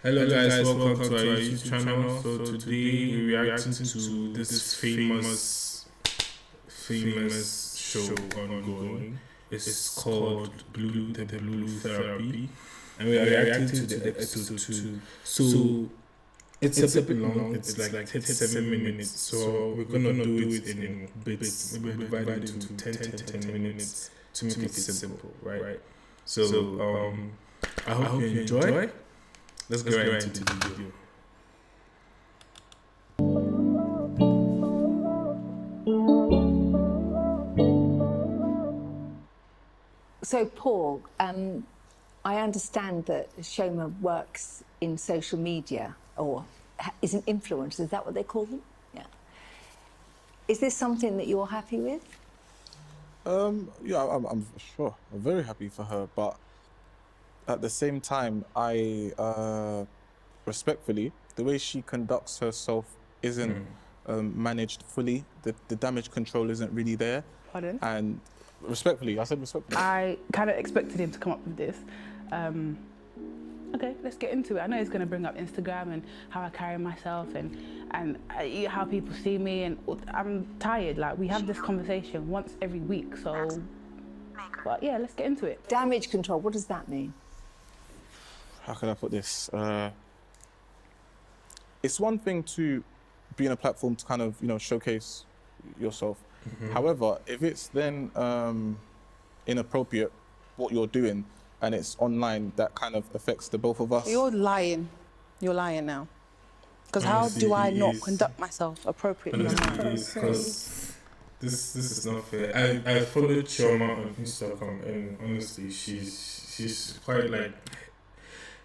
Hello guys, welcome to our YouTube channel. So today we're reacting to this famous show ongoing. It's called the Blue Therapy, and we are reacting to the episode 2. So it's a bit long. It's like 37 minutes. So we're gonna do it in bits. We'll divide it into 10 minutes to make it simple, right? So I hope you enjoy. Let's get right into the video. So, Paul, I understand that Chioma works in social media, or is an influencer. Is that what they call them? Yeah. Is this something that you're happy with? Yeah, I'm sure. I'm very happy for her, but at the same time, I respectfully, the way she conducts herself isn't managed fully. The damage control isn't really there. Pardon? And respectfully, I said respectfully. I kind of expected him to come up with this. Okay, let's get into it. I know he's going to bring up Instagram and how I carry myself and how people see me, and I'm tired. Like, we have this conversation once every week, so. But yeah, let's get into it. Damage control, what does that mean? How can I put this? It's one thing to be in a platform to kind of, showcase yourself. However, if it's then inappropriate what you're doing and it's online, that kind of affects the both of us. You're lying. You're lying now. Because how do I not conduct myself appropriately? Because this is not fair. I followed Chioma on Instagram, and honestly, she's quite like,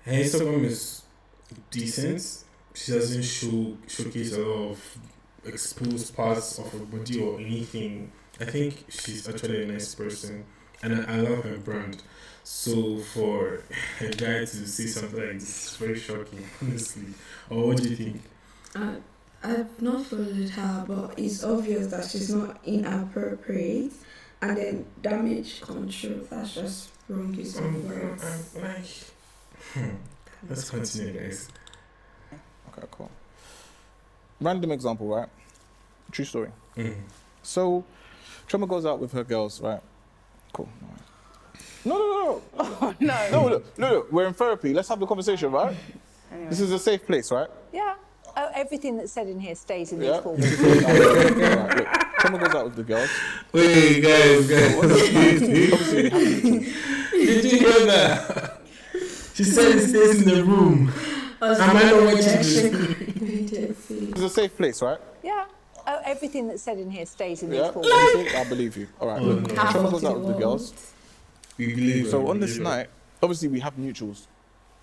her Instagram is decent. She doesn't showcase a lot of exposed parts of her body or anything. I think she's actually a nice person, and I love her brand. So for a guy to say something like this is very shocking, honestly. Or what do you think? I've not followed her, but it's obvious that she's not inappropriate. And then damage control, that's just wrong use of words. Let's continue, guys. Okay, cool. Random example, right? True story. So, Chioma goes out with her girls, right? Cool. No. Oh, no. No, we're in therapy. Let's have the conversation, right? Anyway. This is a safe place, right? Yeah. Oh, everything that's said in here stays in these four Right, look, Chioma goes out with the girls. Wait, guys. Obviously, we have mutuals. Did you hear that? She said it stays in the room. Am I not watching this? It's a safe place, right? Yeah. Oh, everything that's said in here stays in these four I believe you. All right, look, no. Chioma goes out with the girls. We believe So her, on we this believe her. night, obviously we have mutuals.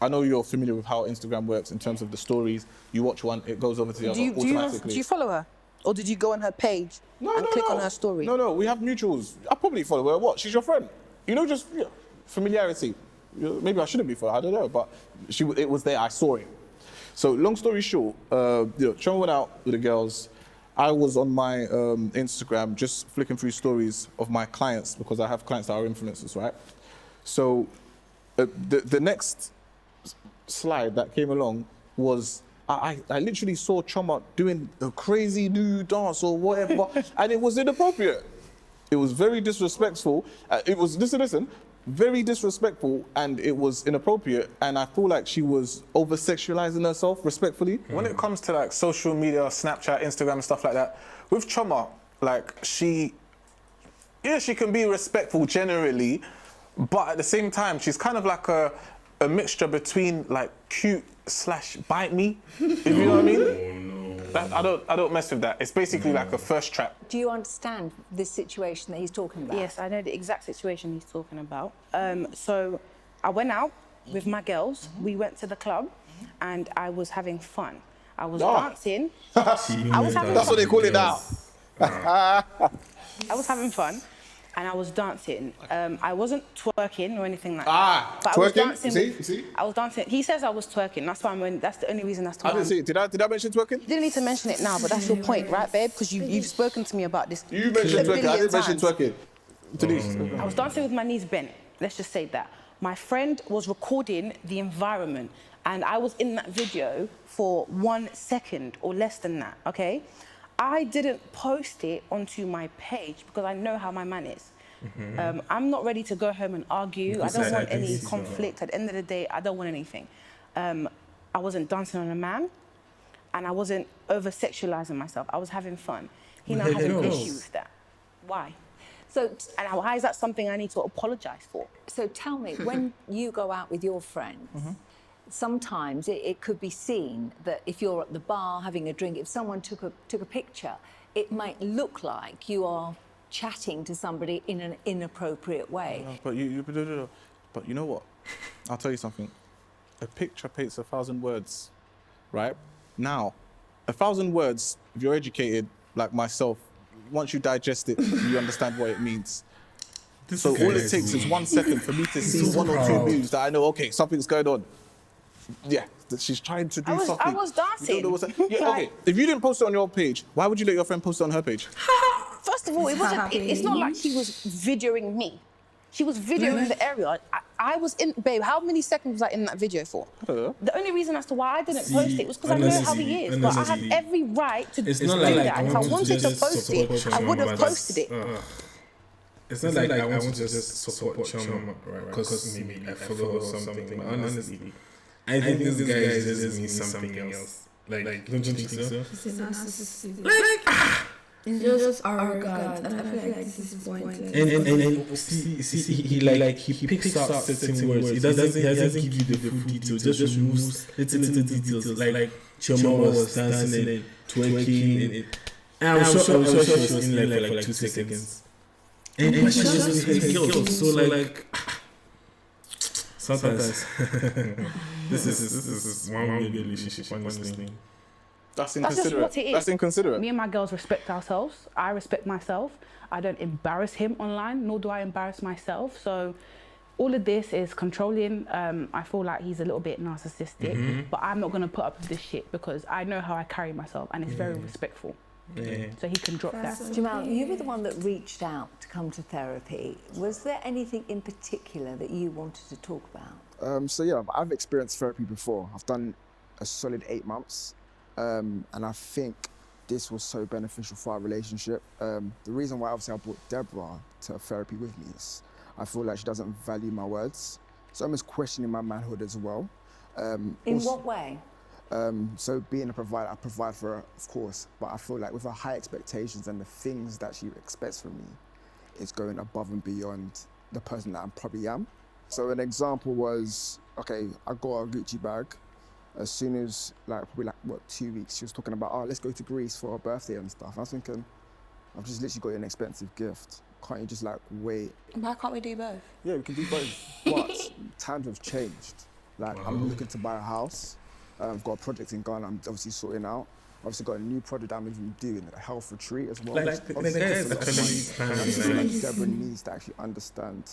I know you're familiar with how Instagram works in terms of the stories. You watch one, it goes over to the other automatically. Do you follow her? Or did you go on her page and click on her story? No, we have mutuals. I probably follow her. What? She's your friend. Just familiarity. Maybe I shouldn't be for her, I don't know, but it was there, I saw it. So long story short, Chioma went out with the girls. I was on my Instagram just flicking through stories of my clients, because I have clients that are influencers, right? So the next slide that came along was I literally saw Chioma doing a crazy new dance or whatever, and it was inappropriate. It was very disrespectful. It was, listen, very disrespectful, and it was inappropriate, and I feel like she was over-sexualizing herself, respectfully. When it comes to like social media, Snapchat, Instagram and stuff like that, with Chioma, like she can be respectful generally, but at the same time, she's kind of like a mixture between like cute / bite me, if you know what I mean? I don't mess with that. It's basically like a first trap. Do you understand this situation that he's talking about? Yes, I know the exact situation he's talking about. So I went out with my girls. We went to the club and I was having fun. I was dancing. I was having That's what they call it now. I was having fun and I was dancing. I wasn't twerking or anything like that. But twerking? I was dancing. See? I was dancing. He says I was twerking. That's why that's the only reason that's why I didn't see it. Did I mention twerking? You didn't need to mention it now, but that's your point, right, babe? Because you've spoken to me about this. You mentioned twerking. I didn't mention twerking. Denise. I was dancing with my knees bent. Let's just say that. My friend was recording the environment, and I was in that video for 1 second or less than that, okay? I didn't post it onto my page because I know how my man is. I'm not ready to go home and argue. I don't want any conflict. At the end of the day, I don't want anything. I wasn't dancing on a man, and I wasn't over-sexualizing myself. I was having fun. He now has an issue with that. Why? So, and why is that something I need to apologise for? so tell me, when you go out with your friends, sometimes it could be seen that if you're at the bar having a drink, if someone took a picture, it might look like you are chatting to somebody in an inappropriate way. But you know what? I'll tell you something. A picture paints 1,000 words, right? Now, 1,000 words, if you're educated like myself, once you digest it, you understand what it means. So all it takes is 1 second for me to see one or two moves that I know, okay, something's going on. Yeah, that she's trying to do something. I was dancing. You don't know yeah, okay. If you didn't post it on your page, why would you let your friend post it on her page? First of all, it's not like she was videoing me. She was videoing the area. I was in, babe, how many seconds was I in that video for? The only reason as to why I didn't post it was because I know how he is. But I have every right to do that. And if I wanted to post it, I would have posted it. It's not like I want to just support Chioma, right? Because maybe I follow her or something. But honestly, I think this guy just means something else. Like, don't you think so? He's a narcissist. He's just arrogant, and I feel like this is pointless. And see, he picks out certain words. He doesn't give you the full details. Just removes little details. Like Chioma was dancing and twerking, and I'm sure she was in like for like 2 seconds. And she just hit girls. So like sometimes this is one way relationship, honestly. That's That's just inconsiderate. what it is. That's inconsiderate. Me and my girls respect ourselves. I respect myself. I don't embarrass him online, nor do I embarrass myself. So all of this is controlling. I feel like he's a little bit narcissistic, but I'm not going to put up with this shit because I know how I carry myself and it's very respectful. So he can drop that. Jamal, you were the one that reached out to come to therapy. Was there anything in particular that you wanted to talk about? So yeah, I've experienced therapy before. I've done a solid 8 months. And I think this was so beneficial for our relationship. The reason why obviously I brought dEBORAH to therapy with me is I feel like she doesn't value my words. So I'm just questioning my manhood as well. In what way? So being a provider, I provide for her, of course, but I feel like with her high expectations and the things that she expects from me, it's going above and beyond the person that I probably am. So an example was, okay, I got a Gucci bag. As soon as, probably 2 weeks, she was talking about, oh, let's go to Greece for her birthday and stuff. I was thinking, I've just literally got you an expensive gift. Can't you just wait? Why can't we do both? Yeah, we can do both. But times have changed. I'm looking to buy a house. I've got a project in Ghana I'm obviously sorting out. Obviously got a new project I'm even doing, a health retreat as well. DEBORAH needs to actually understand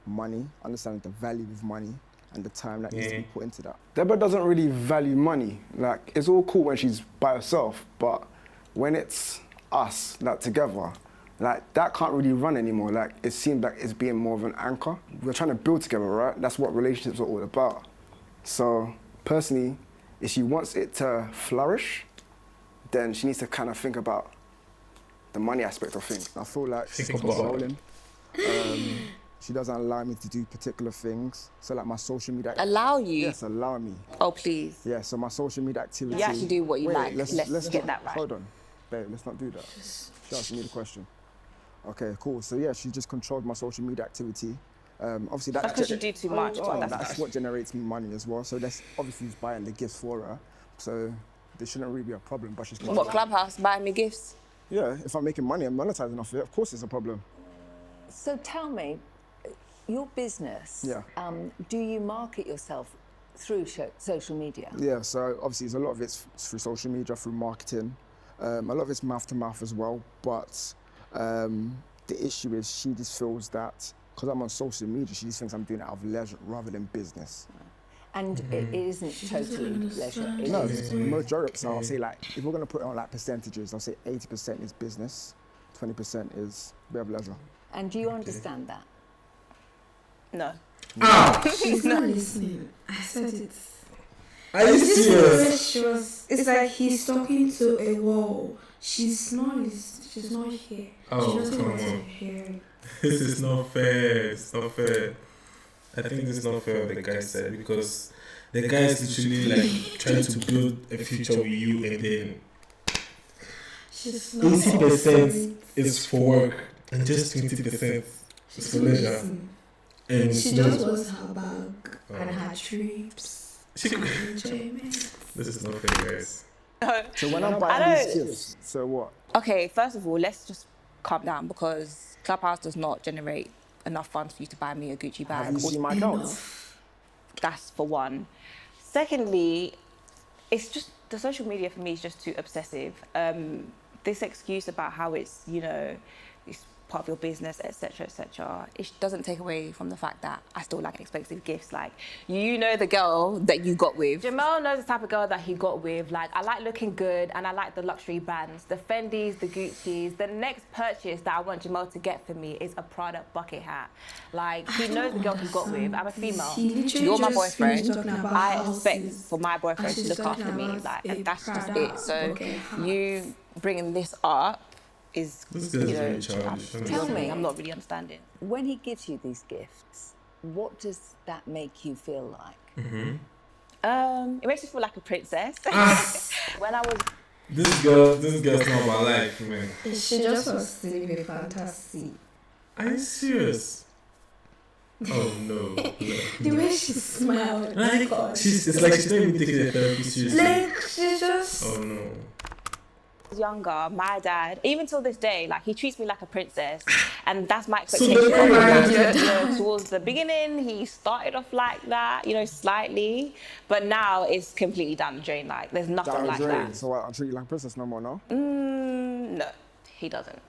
money, understand the value of money, and the time that needs to be put into that. dEBORAH doesn't really value money. It's all cool when she's by herself, but when it's us, together, that can't really run anymore. It seems like it's being more of an anchor. We're trying to build together, right? That's what relationships are all about. So, personally, if she wants it to flourish, then she needs to kind of think about the money aspect of things. I feel like she's got controlling. She doesn't allow me to do particular things. So my social media... Allow you? Yes, allow me. Oh, please. Yeah, so my social media activity... You actually do what you like. Let's get that right. Hold on. Babe, let's not do that. She asked me the question. Okay, cool. So yeah, she just controlled my social media activity. Obviously that's because you do too much. That's what generates me money as well. So that's obviously buying the gifts for her. So there shouldn't really be a problem, but she's... What, Clubhouse, buying me gifts? Yeah, if I'm making money and monetizing off it, of course it's a problem. So tell me, your business, do you market yourself through social media? Yeah, so obviously a lot of it's through social media, through marketing. A lot of it's mouth to mouth as well, but the issue is she just feels that because I'm on social media, she just thinks I'm doing it out of leisure rather than business. And it isn't totally leisure. No, the majority. So I'll say if we're going to put it on percentages, I'll say 80% is business, 20% is a bit of leisure. And do you understand that? No. She's not listening. I said it. Are you serious? It's like he's talking to a wall. She's not listening. She's not here. Oh, she doesn't come want to on. hear it. This is not fair. It's not fair. I think this is not fair what the guy said, because the guy is literally like trying to build a future with you, and then 80% is for work and just 20% is for leisure. And She just wants her bag and her trips. Enjoyment. This is not fair, guys. So when I'm buying these gifts, so what? Okay, first of all, let's just calm down because Clubhouse does not generate enough funds for you to buy me a Gucci bag. Have you seen my accounts? That's for one. Secondly, it's just the social media for me is just too obsessive. This excuse about how it's, you know, it's part of your business, etc., it doesn't take away from the fact that I still like expensive gifts. Like, you know the girl that you got with. Jamel knows the type of girl that he got with. Like, I like looking good and I like the luxury brands, the Fendis, the Gucci's. The next purchase that I want Jamel to get for me is a Prada bucket hat. Like, he knows the girl he got with. I'm a female. You're my boyfriend. I expect for my boyfriend to look after me. Like, and that's just it. So you bringing this up is, This you guy's know, very childish. Tell me. I'm not really understanding. When he gives you these gifts, what does that make you feel like? It makes me feel like a princess. When I was This girl's not my life, man. She just was living a fantasy. Are you serious? Oh no. The way she smiled. Like, it's like she's not even taking the therapy seriously. Like, she just... Oh no. younger, my dad, even till this day, like, he treats me like a princess, and that's my So expectation. they're married yet? You know, towards the beginning, he started off like that, you know, slightly, but now it's completely down the drain. Like, there's nothing Down like the drain. that. So what, I'll treat you like a princess no more, no? No, he doesn't.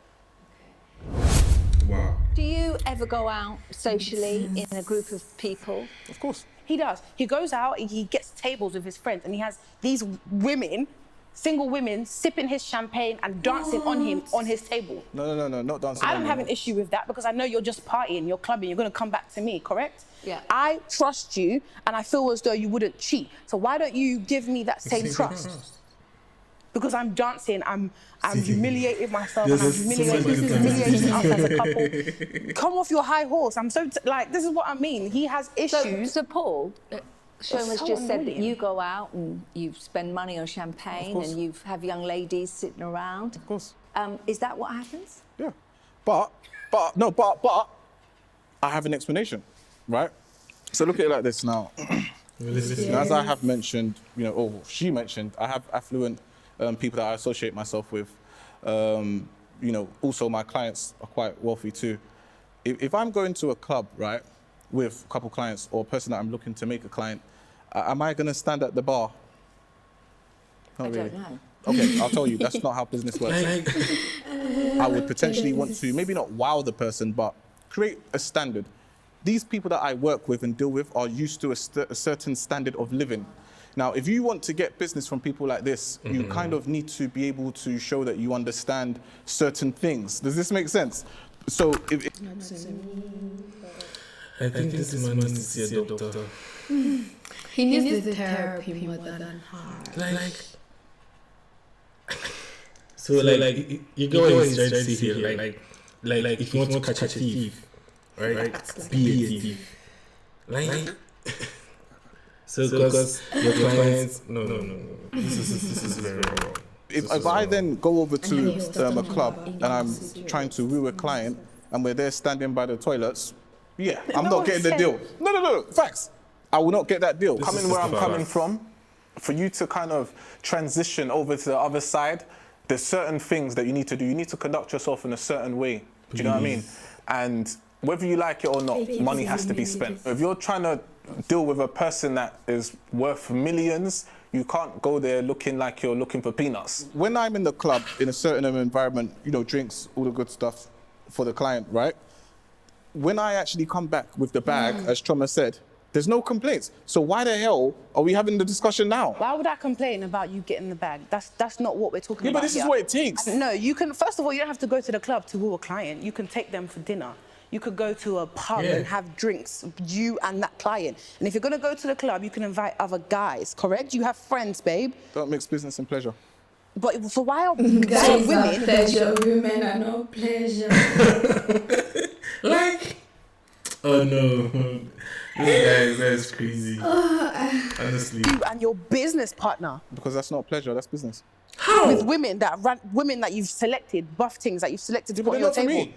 Wow. Do you ever go out socially in a group of people? Of course. He does. He goes out and he gets tables with his friends, and he has these women, single women, sipping his champagne and dancing on him on his table. No, not dancing. I don't have an issue with that because I know you're just partying, you're clubbing, you're going to come back to me, correct? Yeah. I trust you and I feel as though you wouldn't cheat. So why don't you give me that same trust? Because I'm dancing, I'm humiliating myself, and I'm humiliating us as a couple. Come off your high horse. I'm so, like, this is what I mean. He has issues. So Paul, Shoma's so just said that annoying. you go out and you spend money on champagne and you have young ladies sitting around. Of course. Is that what happens? Yeah. But I have an explanation, right? So look at it like this now. Now, as I have mentioned, you know, or she mentioned, I have affluent people that I associate myself with. You know, also my clients are quite wealthy too. If I'm going to a club, right, with a couple clients or a person that I'm looking to make a client, am I going to stand at the bar? Not I really. don't know. Okay, I'll tell you, that's not how business works. I would potentially want to, maybe not wow the person, but create a standard. These people that I work with and deal with are used to a certain standard of living. Now, if you want to get business from people like this, you kind of need to be able to show that you understand certain things. Does this make sense? So if I think this man needs to see a doctor. He needs the therapy more than her. Like, so like you go and try to see here, like if you want to catch a thief, right? Be a thief. Like, so because your clients, no. This is very wrong. if I then go over to a club and I'm trying to woo a client and we're there standing by the toilets, yeah, I'm not getting the deal. No, facts. I will not get that deal. Coming where I'm coming from, for you to kind of transition over to the other side, there's certain things that you need to do. You need to conduct yourself in a certain way. Do you know what I mean? And whether you like it or not, money has to be spent. If you're trying to deal with a person that is worth millions, you can't go there looking like you're looking for peanuts. When I'm in the club, in a certain environment, you know, drinks, all the good stuff for the client, right? When I actually come back with the bag, as Choma said, there's no complaints. So why the hell are we having the discussion now? Why would I complain about you getting the bag? That's not what we're talking Yeah, about. but this is here. what it takes. No, you can, first of all, you don't have to go to the club to woo a client. You can take them for dinner. you could go to a pub Yeah. and have drinks, you and that client. And if you're going to go to the club, you can invite other guys, correct? You have friends, babe. Don't mix business and pleasure. But so why are Guys are women... pleasure, women are no pleasure. Like, oh no, this guy is crazy. Honestly, you and your business partner Because that's not pleasure, that's business. with women that you've selected, buff things that you've selected to But put on they're your not for table. me.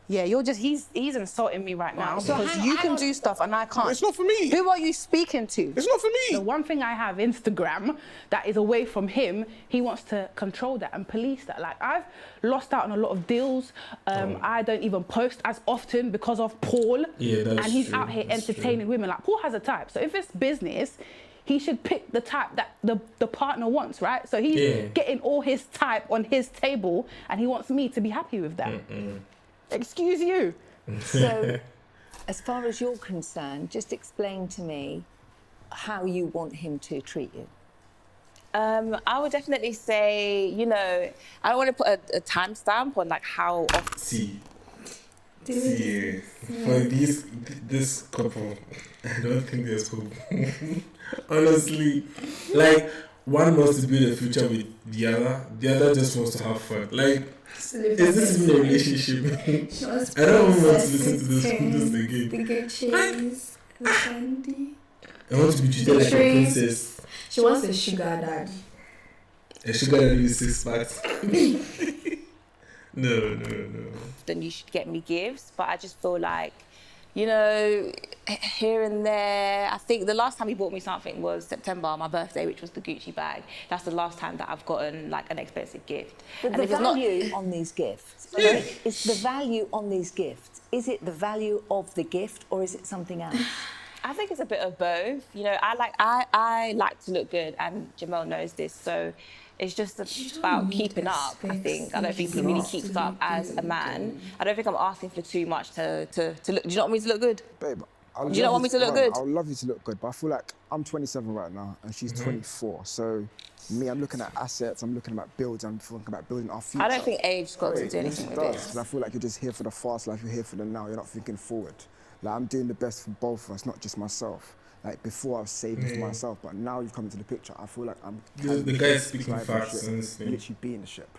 Yeah, you're just, he's insulting me right now So because hang- you hang can on. do stuff and I can't. It's not for me. Who are you speaking to? It's not for The me. one thing I have, Instagram, that is away from him, he wants to control that and police that. Like, I've lost out on a lot of deals. I don't even post as often because of Paul. Yeah, that's And he's true, out here that's entertaining women. Like, Paul has a type. So if it's business, he should pick the type that the partner wants, right? So he's getting all his type on his table and he wants me to be happy with that. Excuse you. So, as far as you're concerned, just explain to me how you want him to treat you. I would definitely say, you know, I don't want to put a timestamp on like how often. see, for this couple, I don't think there's hope. Honestly, like, one wants to build a future with the other just wants to have fun. Like, is this even a relationship? I don't want to listen to this again. The richez, the candy. I want to be treated like a princess. She wants a sugar daddy. A sugar daddy with 6 packs. No. Then you should get me gifts, but I just feel like, you know, here and there. I think the last time he bought me something was September, my birthday, which was the Gucci bag. That's the last time that I've gotten like an expensive gift. But And the if it's not, value on these gifts, is the value on these gifts, is it the value of the gift or is it something else? I think it's a bit of both. You know, I like to look good, and Jamel knows this, so it's just about keeping up, I think. I don't think he really keeps up as a man. I don't think I'm asking for too much to look. Do you not want me to look good? Babe, Do you not want me to look good? I would love you to look good, but I feel like I'm 27 right now and she's 24. So me, I'm looking at assets, I'm looking at builds, I'm thinking about building our future. I don't think age's got to do anything with It does, this. 'cause I feel like you're just here for the fast life, you're here for the now, you're not thinking forward. Like, I'm doing the best for both of us, not just myself. Like, before I was saving for myself, but now you've come into the picture, I feel like I'm The guy's speaking driving facts, the ship, honestly. literally being the ship.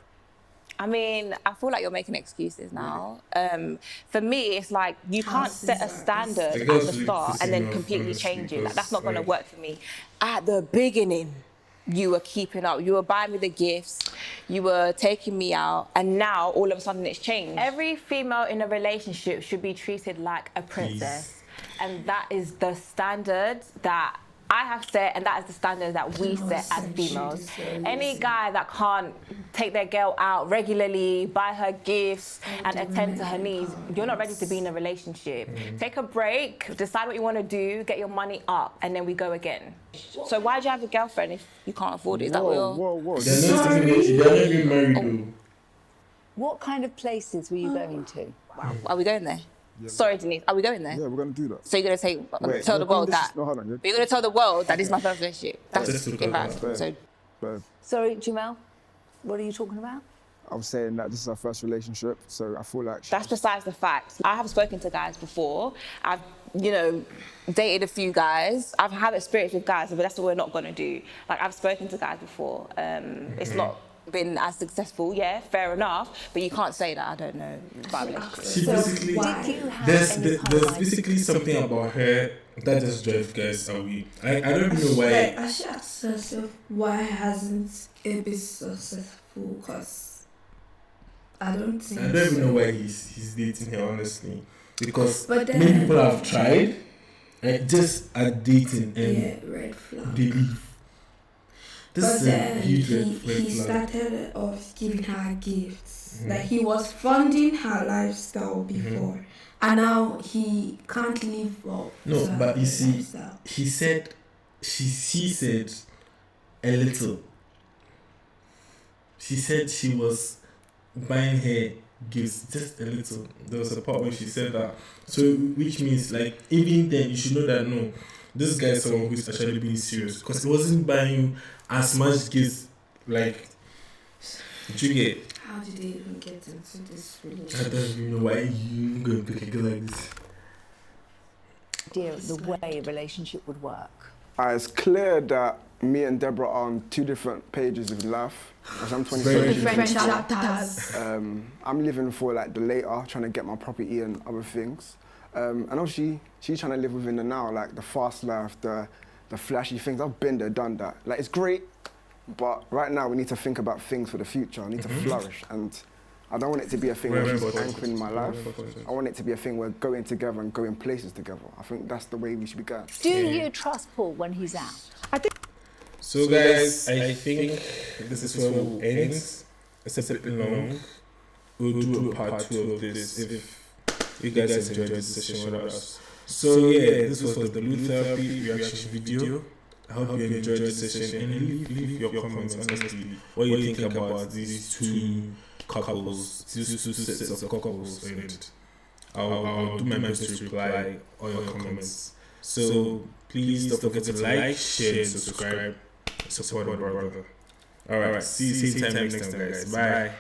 I mean, I feel like you're making excuses now. For me, it's like you can't set a standard The at girls the really start and then pissing me off, completely honestly, change it. Like, because, that's not going to like- work for me. At the beginning, you were keeping up. You were buying me the gifts. You were taking me out. And now, all of a sudden, it's changed. Every female in a relationship should be treated like a princess. And that is the standard that I have set, and that is the standard that we set as females. Any guy that can't take their girl out regularly, buy her gifts, and attend to her needs, you're not ready to be in a relationship. Take a break, decide what you want to do, get your money up, and then we go again. So why do you have a girlfriend if you can't afford it? Is that what you're... Whoa. They're not even married though. What kind of places were you going to? Are we going there? Sorry, Denise, are we going there? Yeah, we're going to do that. So you're going to say, Wait, tell the you're world doing that... this- No, hold on. But you're going to tell the world that this is my first relationship. Let's That's talk about embarrassing. that. So But Sorry, Jamel, what are you talking about? I was saying that this is our first relationship, so I feel like... that's besides the fact. I have spoken to guys before. I've, you know, dated a few guys. I've had experience with guys, but that's what we're not going to do. Like, I've spoken to guys before. It's not been as successful, yeah, fair enough, but you can't say that I don't know about relationships. She basically, Did you have there's any there's time- basically something about her that just drives guys away. I don't even know Like, why. I should ask herself why hasn't it been successful? Because I don't think. I don't even know why he's dating her, honestly, because But then- many people have tried, just at dating and Yeah, red flag. they leave. This But is a then huge he red flag. started off giving her gifts. Like, he was funding her lifestyle before, and now he can't live up. No, to but her you see, lifestyle. he said, she said a little. She said she was buying her gifts just a little. There was a part where she said that. So, which means, like, even then, you should know that, no, this guy is someone who's actually being serious. Because he wasn't buying as much gifts, like, do you get? How did they even get into this I relationship? don't even know why you going to pick a girl like this. Idea of the way a relationship would work. It's clear that me and Deborah are on two different pages of life. As I'm Very 27. Different chapters. I'm living for like the later, trying to get my property and other things. And obviously, she's trying to live within the now, like the fast life, the flashy things. I've been there, done that. Like, it's great, but right now we need to think about things for the future. I need to flourish, and I don't want it to be a thing where she's anchoring my life. I want it to be a thing where going together and going places together. I think that's the way we should be going. Do you trust Paul when he's out? So guys, I think this is where we'll end. It's a bit long. We'll do a part 2 of this if you guys enjoyed this session with us. So yeah, this was the Blue Therapy reaction video. I hope you enjoyed this session, and leave your comments honestly. What you think about these two couples, these two sets of couples, and I'll do my best to reply all your comments. So please don't forget to like, share, and subscribe. Support my brother. Alright, see you time next time, guys. Bye.